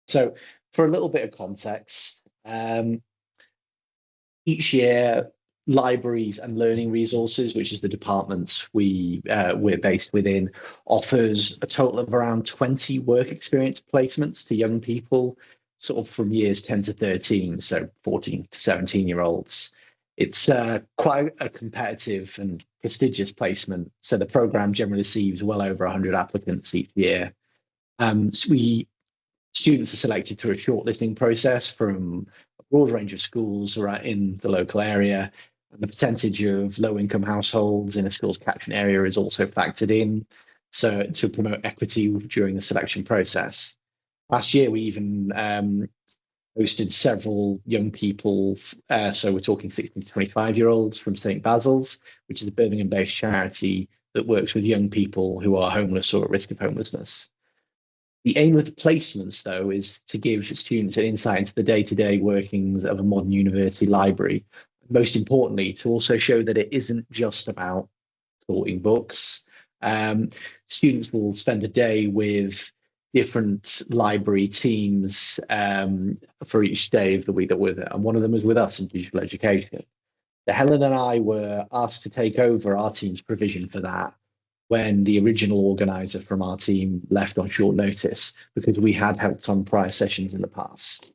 So for a little bit of context, each year, libraries and learning resources, which is the department we're based within, offers a total of around 20 work experience placements to young people, sort of from years 10 to 13, so 14 to 17-year-olds. It's quite a competitive and prestigious placement. So the program generally receives well over 100 applicants each year. Students are selected through a shortlisting process from a broad range of schools right in the local area. And the percentage of low-income households in a school's catchment area is also factored in, so to promote equity during the selection process. Last year, we even hosted several young people, so we're talking 16 to 25-year-olds from St. Basil's, which is a Birmingham-based charity that works with young people who are homeless or at risk of homelessness. The aim of the placements, though, is to give students an insight into the day-to-day workings of a modern university library. Most importantly, to also show that it isn't just about sorting books. Students will spend a day with different library teams for each day of the week that we're there, and one of them is with us in digital education. So Helen and I were asked to take over our team's provision for that when the original organizer from our team left on short notice, because we had helped on prior sessions in the past.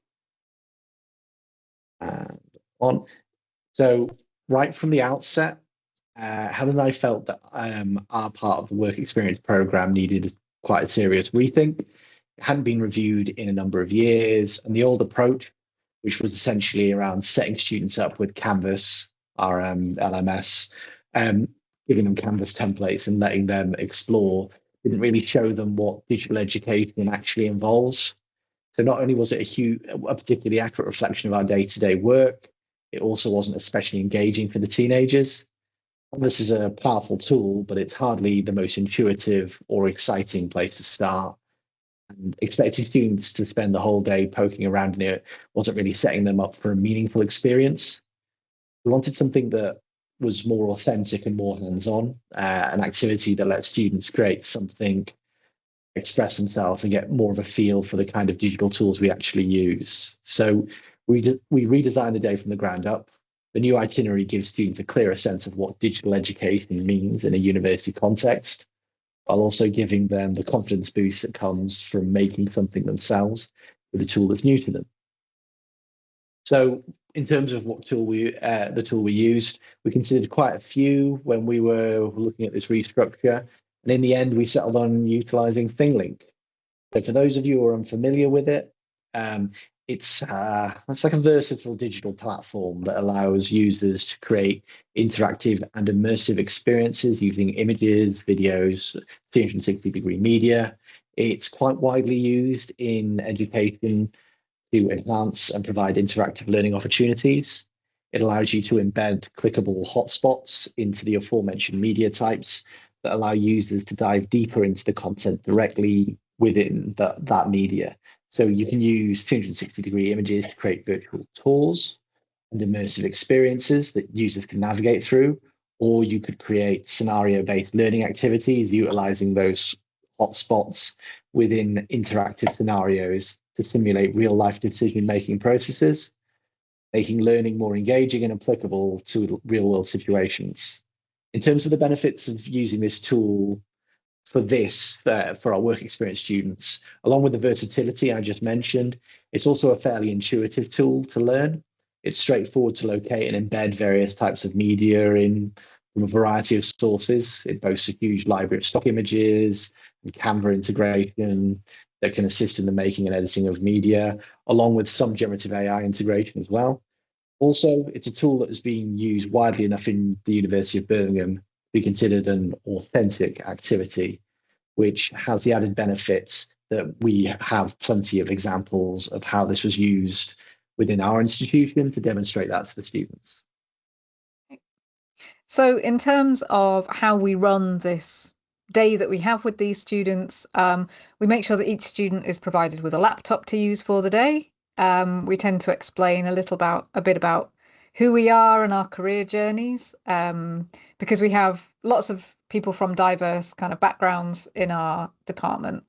And on. So right from the outset, Helen and I felt that our part of the work experience program needed quite a serious rethink. It hadn't been reviewed in a number of years, and the old approach, which was essentially around setting students up with Canvas, our LMS, giving them Canvas templates and letting them explore, didn't really show them what digital education actually involves. So not only was it a particularly accurate reflection of our day-to-day work, it also wasn't especially engaging for the teenagers. And this is a powerful tool, but it's hardly the most intuitive or exciting place to start. And expecting students to spend the whole day poking around in it wasn't really setting them up for a meaningful experience. We wanted something that was more authentic and more hands-on, an activity that lets students create something, express themselves, and get more of a feel for the kind of digital tools we actually use. So we redesigned the day from the ground up. The new itinerary gives students a clearer sense of what digital education means in a university context, while also giving them the confidence boost that comes from making something themselves with a tool that's new to them. So in terms of what tool the tool we used, we considered quite a few when we were looking at this restructure. And in the end, we settled on utilizing ThingLink. So for those of you who are unfamiliar with it, it's like a versatile digital platform that allows users to create interactive and immersive experiences using images, videos, 360-degree media. It's quite widely used in education to enhance and provide interactive learning opportunities. It allows you to embed clickable hotspots into the aforementioned media types that allow users to dive deeper into the content directly within that media. So you can use 360-degree images to create virtual tours and immersive experiences that users can navigate through, or you could create scenario-based learning activities utilizing those hotspots within interactive scenarios to simulate real-life decision-making processes, making learning more engaging and applicable to real-world situations. In terms of the benefits of using this tool for our work experience students, along with the versatility I just mentioned, it's also a fairly intuitive tool to learn. It's straightforward to locate and embed various types of media from a variety of sources. It boasts a huge library of stock images and Canva integration that can assist in the making and editing of media, along with some generative AI integration as well. Also, it's a tool that has been used widely enough in the University of Birmingham to be considered an authentic activity, which has the added benefits that we have plenty of examples of how this was used within our institution to demonstrate that to the students. So in terms of how we run this day that we have with these students, we make sure that each student is provided with a laptop to use for the day. We tend to explain a bit about who we are and our career journeys, because we have lots of people from diverse kind of backgrounds in our department.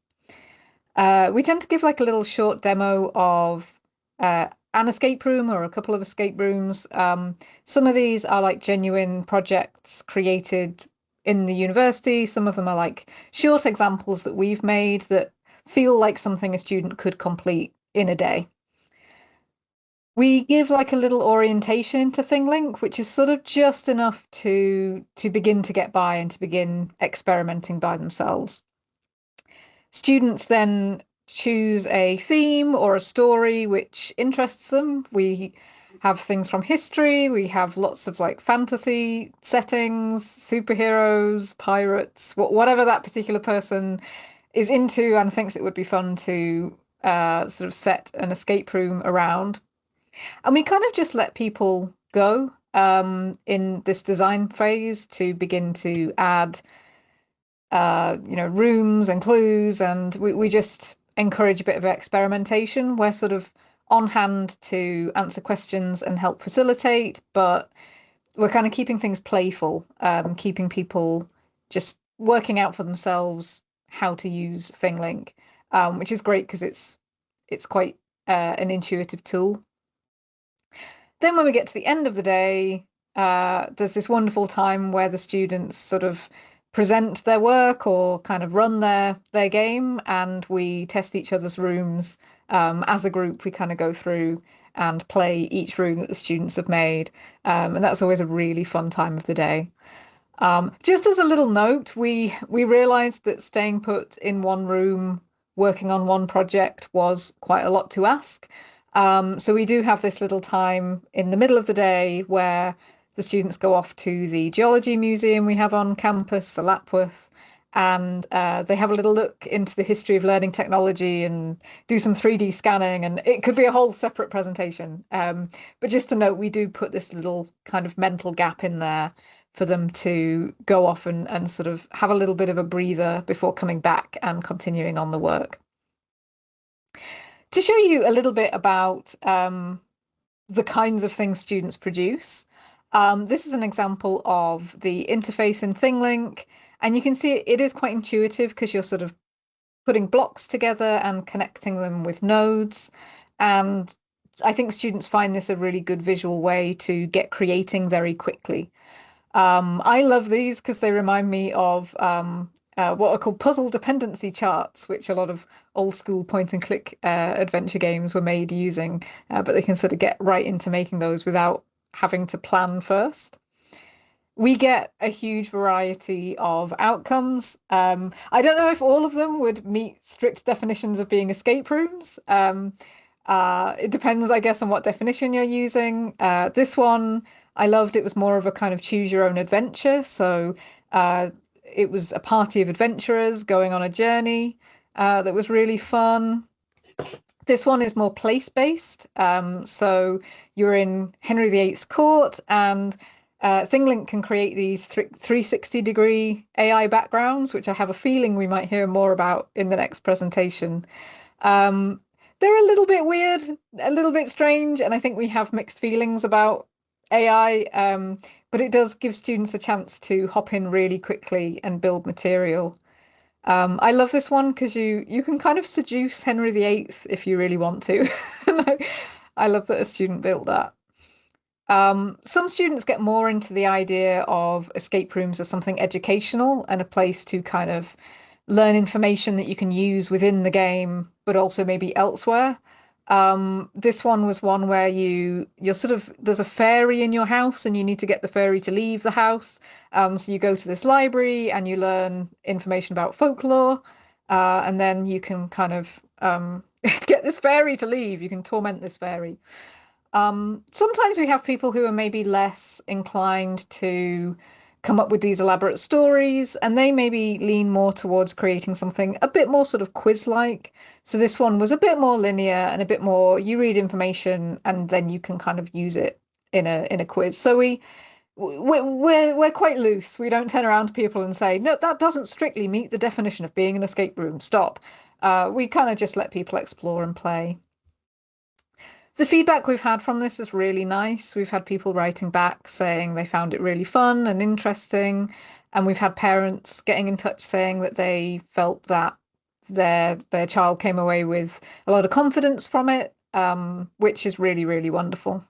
We tend to give like a little short demo of an escape room or a couple of escape rooms. Some of these are like genuine projects created in the university. Some of them are like short examples that we've made that feel like something a student could complete in a day. We give like a little orientation to ThingLink, which is sort of just enough to begin to get by and to begin experimenting by themselves. Students then choose a theme or a story which interests them. We have things from history, we have lots of like fantasy settings, superheroes, pirates, whatever that particular person is into and thinks it would be fun to sort of set an escape room around. And we kind of just let people go in this design phase to begin to add rooms and clues, and we just encourage a bit of experimentation. We're sort of on hand to answer questions and help facilitate, but we're kind of keeping things playful, keeping people just working out for themselves how to use ThingLink, which is great because it's quite an intuitive tool. Then when we get to the end of the day, there's this wonderful time where the students sort of present their work or kind of run their game, and we test each other's rooms. As a group, we kind of go through and play each room that the students have made, and that's always a really fun time of the day. Just as a little note, we realized that staying put in one room, working on one project was quite a lot to ask. So we do have this little time in the middle of the day where the students go off to the geology museum we have on campus, the Lapworth, and they have a little look into the history of learning technology and do some 3D scanning, and it could be a whole separate presentation. But just to note, we do put this little kind of mental gap in there for them to go off and sort of have a little bit of a breather before coming back and continuing on the work. To show you a little bit about the kinds of things students produce, this is an example of the interface in ThingLink, and you can see it is quite intuitive because you're sort of putting blocks together and connecting them with nodes. And I think students find this a really good visual way to get creating very quickly. I love these because they remind me of what are called puzzle dependency charts, which a lot of old school point and click adventure games were made using, but they can sort of get right into making those without having to plan first. We get a huge variety of outcomes. I don't know if all of them would meet strict definitions of being escape rooms. It depends, I guess, on what definition you're using. This one I loved. It was more of a kind of choose your own adventure. So it was a party of adventurers going on a journey that was really fun. This one is more place-based. So you're in Henry VIII's court, and ThingLink can create these 360-degree AI backgrounds, which I have a feeling we might hear more about in the next presentation. They're a little bit weird, a little bit strange, and I think we have mixed feelings about AI, but it does give students a chance to hop in really quickly and build material. I love this one because you can kind of seduce Henry VIII if you really want to. I love that a student built that. Some students get more into the idea of escape rooms as something educational and a place to kind of learn information that you can use within the game, but also maybe elsewhere. This one was one where you're sort of there's a fairy in your house and you need to get the fairy to leave the house. So you go to this library and you learn information about folklore, and then you can kind of get this fairy to leave. You can torment this fairy. Sometimes we have people who are maybe less inclined to come up with these elaborate stories, and they maybe lean more towards creating something a bit more sort of quiz-like. So this one was a bit more linear and a bit more you read information and then you can kind of use it in a quiz. So we're quite loose. We don't turn around to people and say, no, that doesn't strictly meet the definition of being an escape room. Stop. We kind of just let people explore and play. The feedback we've had from this is really nice. We've had people writing back saying they found it really fun and interesting. And we've had parents getting in touch saying that they felt that their child came away with a lot of confidence from it, which is really, really wonderful.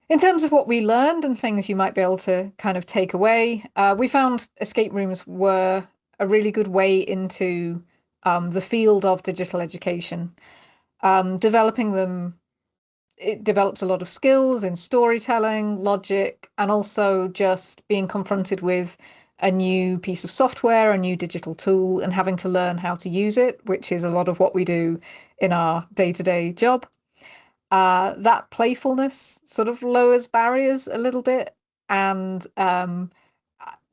In terms of what we learned and things you might be able to kind of take away, we found escape rooms were a really good way into the field of digital education. Developing them, it develops a lot of skills in storytelling, logic, and also just being confronted with a new piece of software, a new digital tool, and having to learn how to use it, which is a lot of what we do in our day-to-day job. That playfulness sort of lowers barriers a little bit, and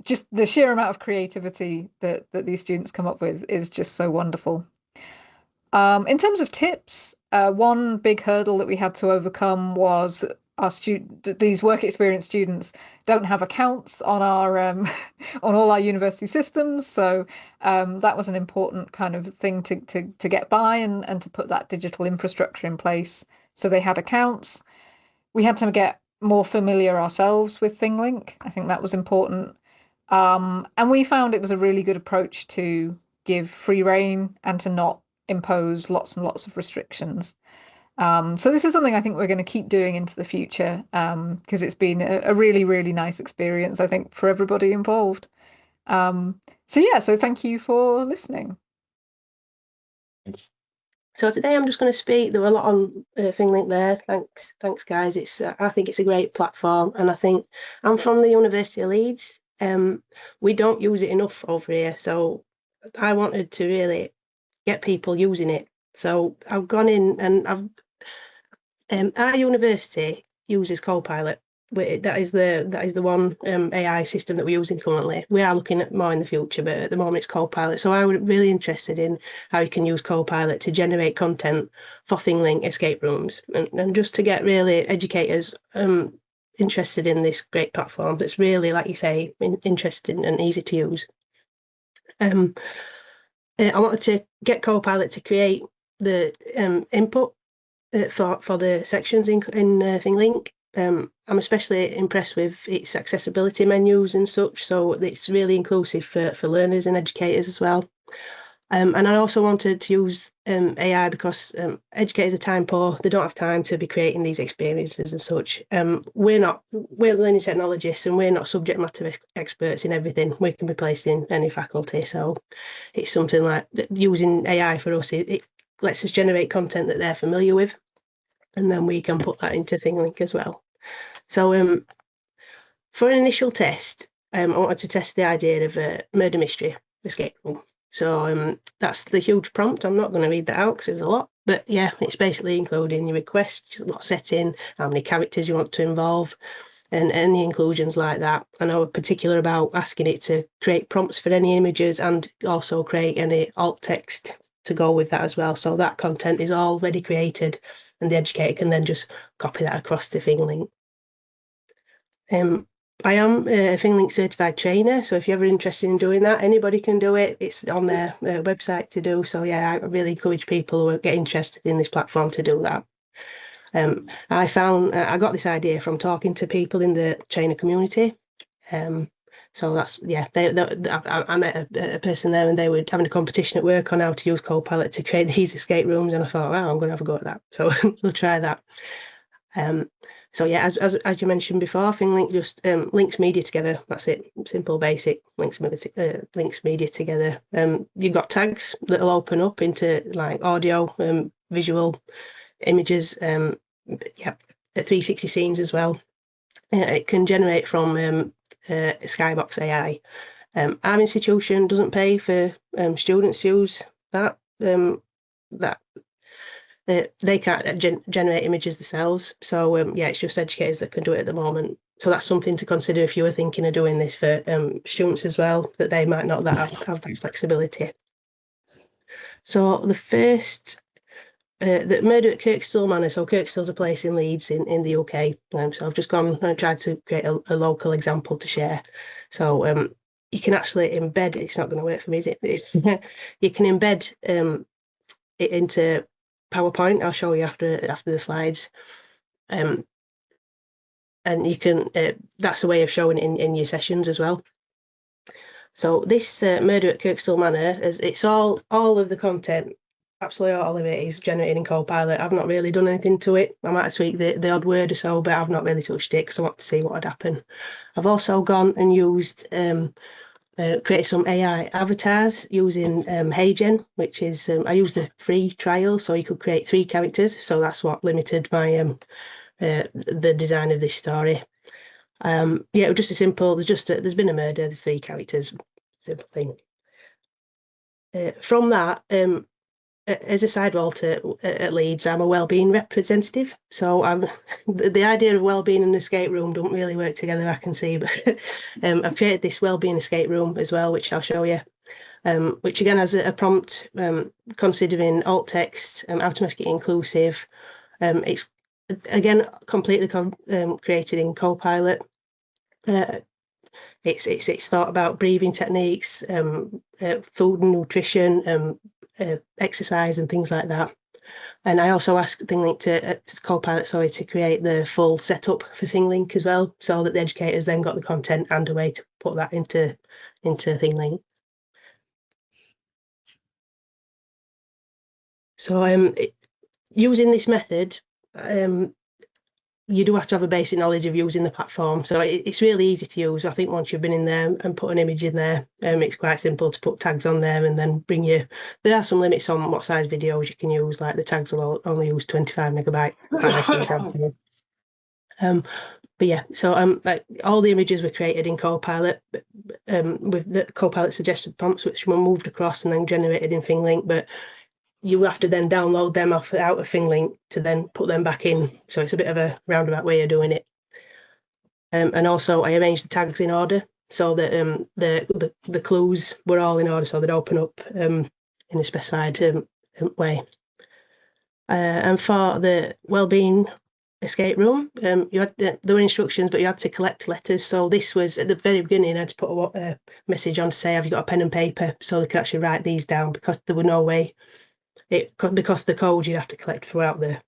just the sheer amount of creativity that these students come up with is just so wonderful. In terms of tips, one big hurdle that we had to overcome was these work experience students don't have accounts on our on all our university systems, so that was an important kind of thing to get by and to put that digital infrastructure in place. So they had accounts. We had to get more familiar ourselves with ThingLink. I think that was important. And we found it was a really good approach to give free rein and to not impose lots and lots of restrictions. So this is something I think we're going to keep doing into the future, because it's been a really, really nice experience, I think, for everybody involved. So thank you for listening. Thanks. So today I'm just going to speak. There were a lot on ThingLink there. Thanks, guys. I think it's a great platform, and I think I'm from the University of Leeds. We don't use it enough over here, so I wanted to really get people using it. So I've gone in and our university uses Copilot. That is the one AI system that we're using currently. We are looking at more in the future, but at the moment it's Copilot. So I was really interested in how you can use Copilot to generate content for ThingLink escape rooms, and just to get really educators interested in this great platform that's really, like you say, interesting and easy to use. I wanted to get Copilot to create the input for the sections in ThingLink. I'm especially impressed with its accessibility menus and such, so it's really inclusive for learners and educators as well. And I also wanted to use AI because educators are time poor. They don't have time to be creating these experiences and such. We're learning technologists, and we're not subject matter experts in everything. We can be placed in any faculty. So it's something like using AI for us, it lets us generate content that they're familiar with, and then we can put that into ThingLink as well. So for an initial test, I wanted to test the idea of a murder mystery escape room. So that's the huge prompt. I'm not going to read that out because there's a lot, but yeah, it's basically including your request, what setting, how many characters you want to involve, and any inclusions like that. And I was particular about asking it to create prompts for any images and also create any alt text to go with that as well. So that content is already created, and the educator can then just copy that across to ThingLink. I am a ThingLink certified trainer, so if you're ever interested in doing that, anybody can do it. It's on their website to do. So yeah, I really encourage people who get interested in this platform to do that. I got this idea from talking to people in the trainer community. So that's, yeah, I met a person there, and they were having a competition at work on how to use Copilot to create these escape rooms, and I thought, wow, I'm going to have a go at that. So we'll try that. So yeah, as you mentioned before, ThingLink just links media together. That's it, simple, basic, links media together. You've got tags that'll open up into like audio, visual, images, yeah, 360 scenes as well. It can generate from Skybox AI. Our institution doesn't pay for students to use that. They can't generate images themselves. So yeah, it's just educators that can do it at the moment. So that's something to consider if you were thinking of doing this for students as well, that they might not have that flexibility. So the first, the murder at Kirkstall Manor. So Kirkstall's a place in Leeds in the UK. So I've just gone and tried to create a local example to share. So you can actually embed, it's not going to work for me, is it? You can embed it into PowerPoint. I'll show you after the slides. And you can, that's a way of showing it in your sessions as well. So this Murder at Kirkstall Manor, it's all of the content, absolutely all of it is generated in Copilot. I've not really done anything to it. I might have tweaked the odd word or so, but I've not really touched it because I want to see what would happen. I've also gone and used created some AI avatars using HeyGen, which is I used the free trial, so you could create 3 characters. So that's what limited my the design of this story. Yeah, it was just a simple. There's been a murder. There's 3 characters. Simple thing. From that, as a side role at Leeds, I'm a wellbeing representative. So I'm the idea of wellbeing and escape room don't really work together, I can see. But I've created this wellbeing escape room as well, which I'll show you. Which again has a prompt considering alt text, how to make it inclusive. It's again completely created in Copilot. It's thought about breathing techniques, food and nutrition, exercise and things like that. And I also asked ThingLink Copilot, to create the full setup for ThingLink as well, so that the educators then got the content and a way to put that into ThingLink. So using this method, you do have to have a basic knowledge of using the platform. So it's really easy to use. I think once you've been in there and put an image in there, it's quite simple to put tags on there and then bring you. There are some limits on what size videos you can use, like the tags will only use 25 megabyte files, for example. But yeah, so like all the images were created in Copilot with the Copilot suggested prompts, which were moved across and then generated in ThingLink. But you have to then download them out of ThingLink to then put them back in. So it's a bit of a roundabout way of doing it. And also I arranged the tags in order so that the clues were all in order, so they'd open up in a specified way. And for the wellbeing escape room, you had there were instructions, but you had to collect letters. So this was at the very beginning. I had to put a message on to say, "Have you got a pen and paper?" So they could actually write these down, because there were no way. Because the code you'd have to collect throughout the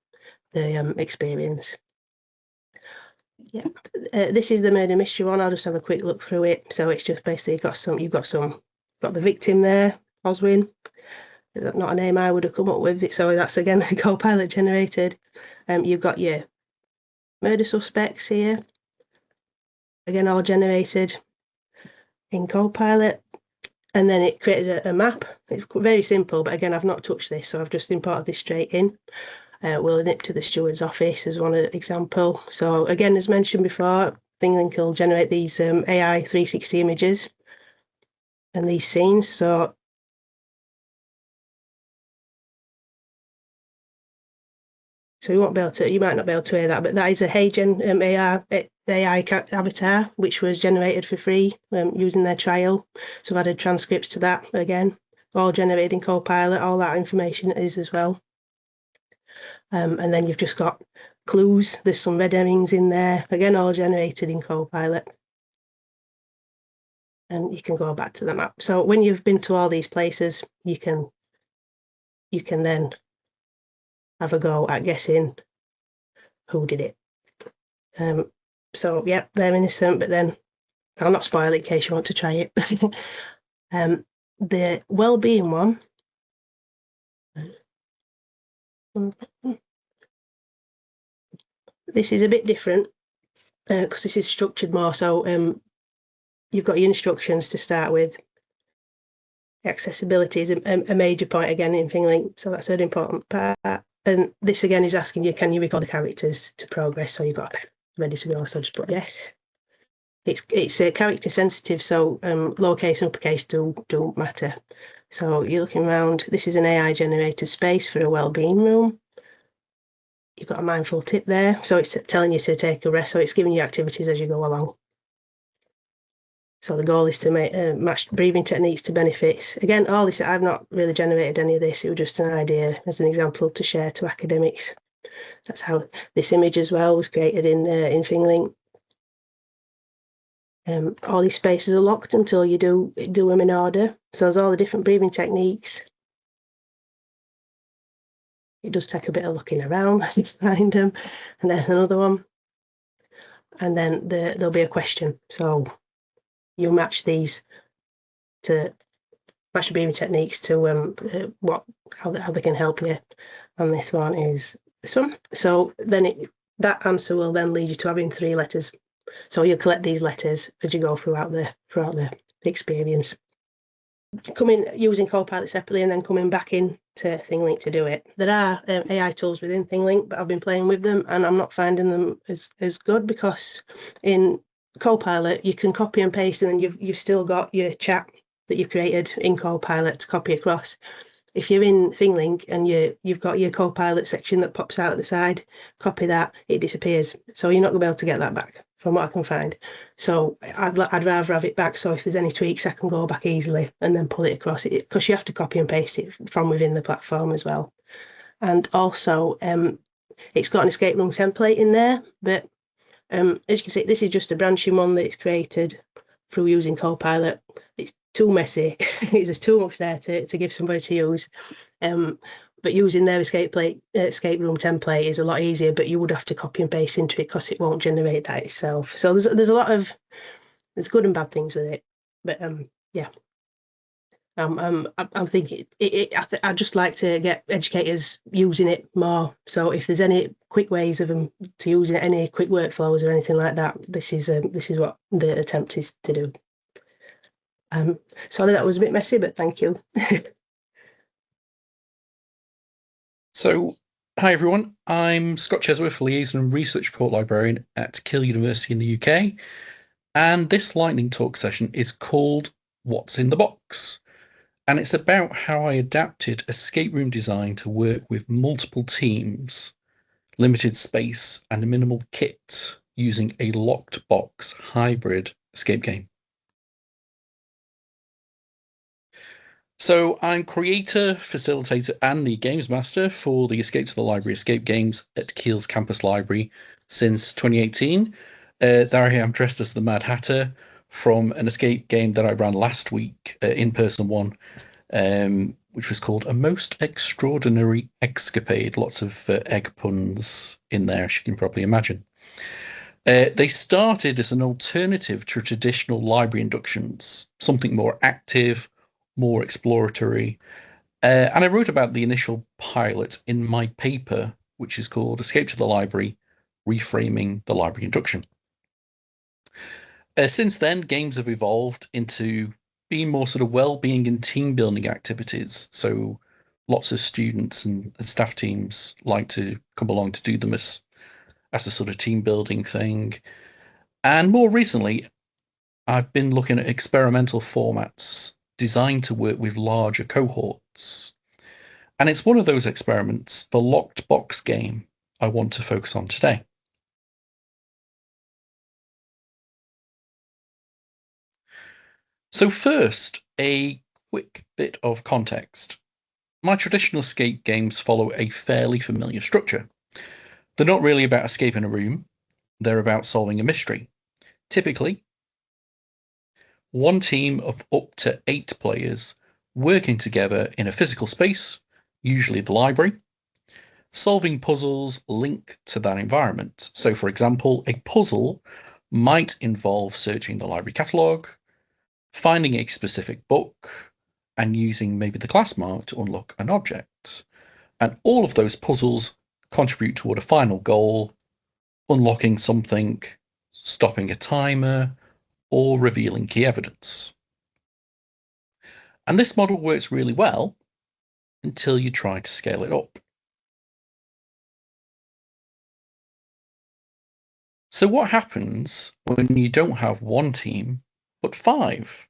experience. Yeah, this is the murder mystery one. I'll just have a quick look through it. So it's just basically you've got the victim there, Oswin. That's not a name I would have come up with. So that's again Copilot generated. You've got your murder suspects here. Again, all generated in Copilot. And then it created a map. It's very simple, but again, I've not touched this, so I've just imported this straight in. We'll nip to the steward's office as one example. So again, as mentioned before, ThingLink will generate these AI 360 images and these scenes. So you might not be able to hear that, but that is a HeyGen AI avatar, which was generated for free using their trial. So I've added transcripts to that again, all generated in Copilot. All that information is as well. And then you've just got clues. There's some red herrings in there, again, all generated in Copilot. And you can go back to the map. So when you've been to all these places, you can then have a go at guessing who did it. So yeah, they're innocent, but then I'll not spoil it in case you want to try it. The well-being one. This is a bit different because this is structured more. So you've got your instructions to start with. Accessibility is a major point again in ThingLink, so that's an important part. And this again is asking you, can you record the characters to progress? So you've got ready to go. So just put yes. It's character sensitive, so lowercase and uppercase don't matter. So you're looking around. This is an AI generated space for a wellbeing room. You've got a mindful tip there, so it's telling you to take a rest. So it's giving you activities as you go along. So the goal is to match breathing techniques to benefits. Again, all this, I've not really generated any of this. It was just an idea as an example to share to academics. That's how this image as well was created in ThingLink. All these spaces are locked until you do them in order. So there's all the different breathing techniques. It does take a bit of looking around to find them. And there's another one. And then there'll be a question. So you match these to master beaming techniques to how they can help you. And this one is this one. So then that answer will then lead you to having 3 letters. So you'll collect these letters as you go throughout the experience. Coming using Copilot separately and then coming back in to ThingLink to do it. There are AI tools within ThingLink, but I've been playing with them and I'm not finding them as good, because in Copilot you can copy and paste, and then you've still got your chat that you've created in Copilot to copy across. If you're in ThingLink and you've got your Copilot section that pops out at the side, copy that, it disappears. So you're not going to be able to get that back from what I can find. So I'd rather have it back, so if there's any tweaks I can go back easily and then pull it across it, because you have to copy and paste it from within the platform as well. And also it's got an escape room template in there, but as you can see, this is just a branching one that it's created through using Copilot. It's too messy. There's too much there to give somebody to use. But using their escape room template is a lot easier, but you would have to copy and paste into it because it won't generate that itself. So there's a lot of good and bad things with it. But yeah. I'm thinking I'd just like to get educators using it more. So if there's any quick ways of them to use it, any quick workflows or anything like that, this is what the attempt is to do. Sorry that was a bit messy, but thank you. So, hi everyone, I'm Scott Chesworth, Liaison and Research Report Librarian at Keele University in the UK, and this lightning talk session is called What's in the Box? And it's about how I adapted escape room design to work with multiple teams, limited space, and a minimal kit using a locked box hybrid escape game. So I'm creator, facilitator, and the games master for the Escape to the Library escape games at Keele's campus library since 2018. There I am dressed as the Mad Hatter from an escape game that I ran last week, in-person one, which was called A Most Extraordinary Escapade. Lots of egg puns in there, as you can probably imagine. They started as an alternative to traditional library inductions, something more active, more exploratory. And I wrote about the initial pilot in my paper, which is called Escape to the Library, Reframing the Library Induction. Since then, games have evolved into being more sort of well-being and team-building activities. So lots of students and staff teams like to come along to do them as a sort of team-building thing. And more recently, I've been looking at experimental formats designed to work with larger cohorts. And it's one of those experiments, the locked box game, I want to focus on today. So first, a quick bit of context. My traditional escape games follow a fairly familiar structure. They're not really about escaping a room, they're about solving a mystery. Typically, one team of up to 8 players working together in a physical space, usually the library, solving puzzles linked to that environment. So, for example, a puzzle might involve searching the library catalogue, finding a specific book, and using maybe the class mark to unlock an object. And all of those puzzles contribute toward a final goal, unlocking something, stopping a timer, or revealing key evidence. And this model works really well until you try to scale it up. So what happens when you don't have one team, but 5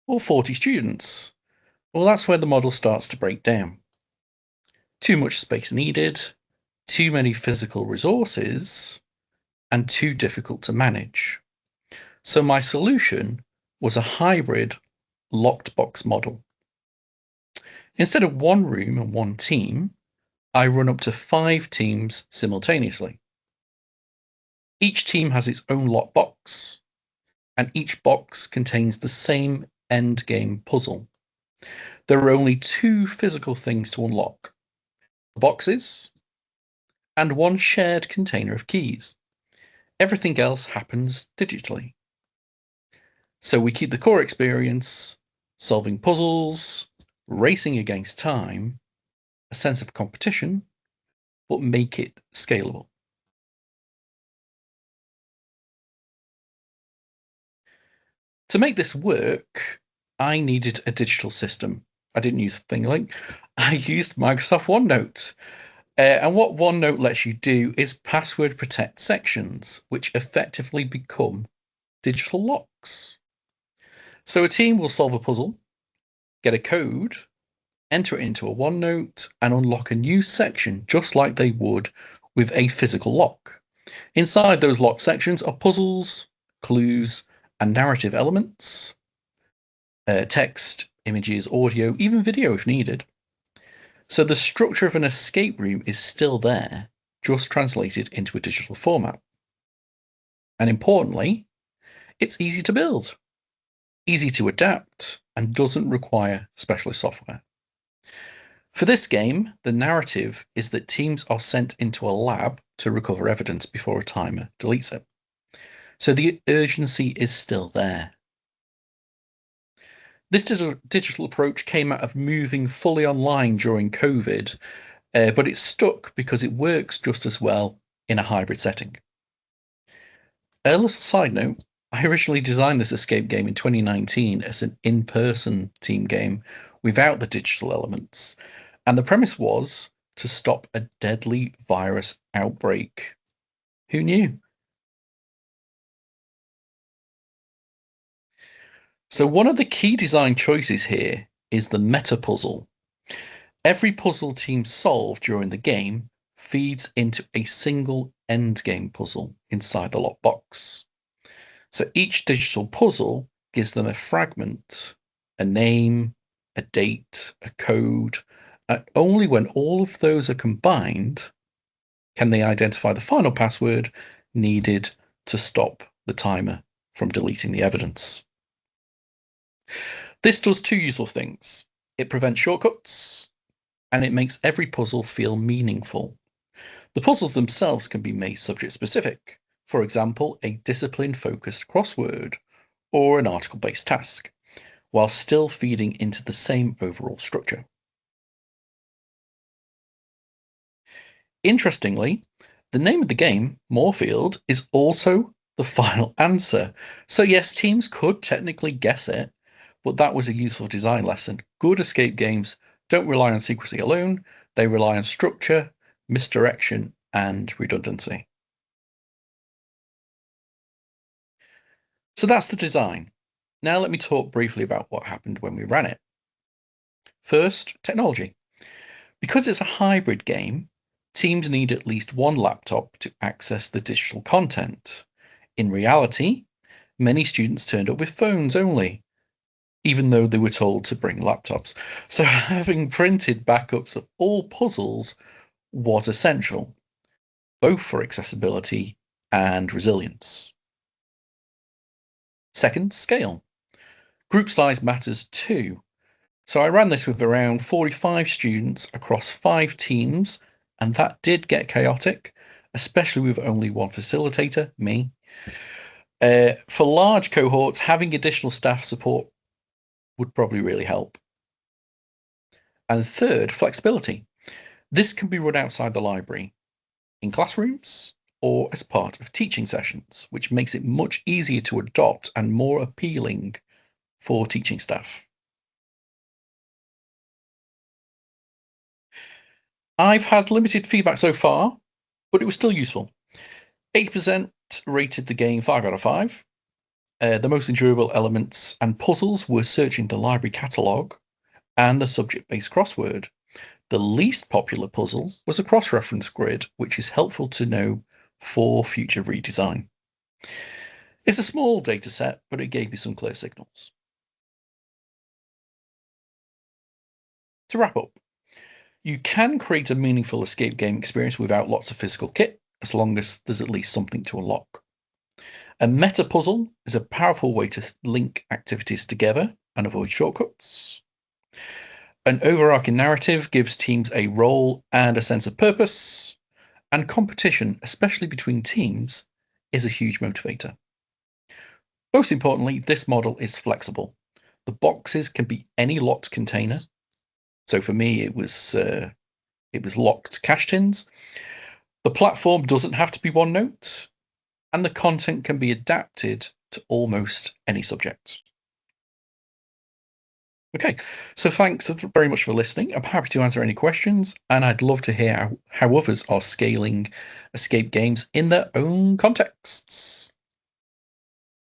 or 40 students? Well, that's where the model starts to break down. Too much space needed, too many physical resources, and too difficult to manage. So my solution was a hybrid locked box model. Instead of one room and one team, I run up to 5 teams simultaneously. Each team has its own lock box, and each box contains the same end game puzzle. There are only 2 physical things to unlock: boxes and one shared container of keys. Everything else happens digitally. So we keep the core experience, solving puzzles, racing against time, a sense of competition, but make it scalable. To make this work, I needed a digital system. I didn't use ThingLink. I used Microsoft OneNote. And what OneNote lets you do is password protect sections, which effectively become digital locks. So a team will solve a puzzle, get a code, enter it into a OneNote, and unlock a new section just like they would with a physical lock. Inside those locked sections are puzzles, clues, and narrative elements, text, images, audio, even video if needed. So the structure of an escape room is still there, just translated into a digital format. And importantly, it's easy to build, easy to adapt, and doesn't require specialist software. For this game, the narrative is that teams are sent into a lab to recover evidence before a timer deletes it. So the urgency is still there. This digital approach came out of moving fully online during COVID, but it stuck because it works just as well in a hybrid setting. A little side note, I originally designed this escape game in 2019 as an in-person team game without the digital elements, and the premise was to stop a deadly virus outbreak. Who knew? So one of the key design choices here is the meta puzzle. Every puzzle team solve during the game feeds into a single endgame puzzle inside the lockbox. So each digital puzzle gives them a fragment, a name, a date, a code, and only when all of those are combined can they identify the final password needed to stop the timer from deleting the evidence. This does two useful things. It prevents shortcuts, and it makes every puzzle feel meaningful. The puzzles themselves can be made subject-specific, for example, a discipline-focused crossword or an article-based task, while still feeding into the same overall structure. Interestingly, the name of the game, Moorfield, is also the final answer. So yes, teams could technically guess it, but that was a useful design lesson. Good escape games don't rely on secrecy alone. They rely on structure, misdirection, and redundancy. So that's the design. Now let me talk briefly about what happened when we ran it. First, technology. Because it's a hybrid game, teams need at least one laptop to access the digital content. In reality, many students turned up with phones only, even though they were told to bring laptops. So having printed backups of all puzzles was essential, both for accessibility and resilience. Second, scale. Group size matters too. So I ran this with around 45 students across 5 teams, and that did get chaotic, especially with only one facilitator, me. For large cohorts, having additional staff support would probably really help. And third, flexibility. This can be run outside the library, in classrooms, or as part of teaching sessions, which makes it much easier to adopt and more appealing for teaching staff. I've had limited feedback so far, but it was still useful. 80% rated the game 5 out of 5. The most enjoyable elements and puzzles were searching the library catalogue and the subject-based crossword. The least popular puzzle was a cross-reference grid, which is helpful to know for future redesign. It's a small data set, but it gave me some clear signals. To wrap up, you can create a meaningful escape game experience without lots of physical kit, as long as there's at least something to unlock. A meta puzzle is a powerful way to link activities together and avoid shortcuts. An overarching narrative gives teams a role and a sense of purpose, and competition, especially between teams, is a huge motivator. Most importantly, this model is flexible. The boxes can be any locked container. So for me, it was locked cash tins. The platform doesn't have to be OneNote, and the content can be adapted to almost any subject. Okay, so thanks very much for listening. I'm happy to answer any questions, and I'd love to hear how others are scaling escape games in their own contexts.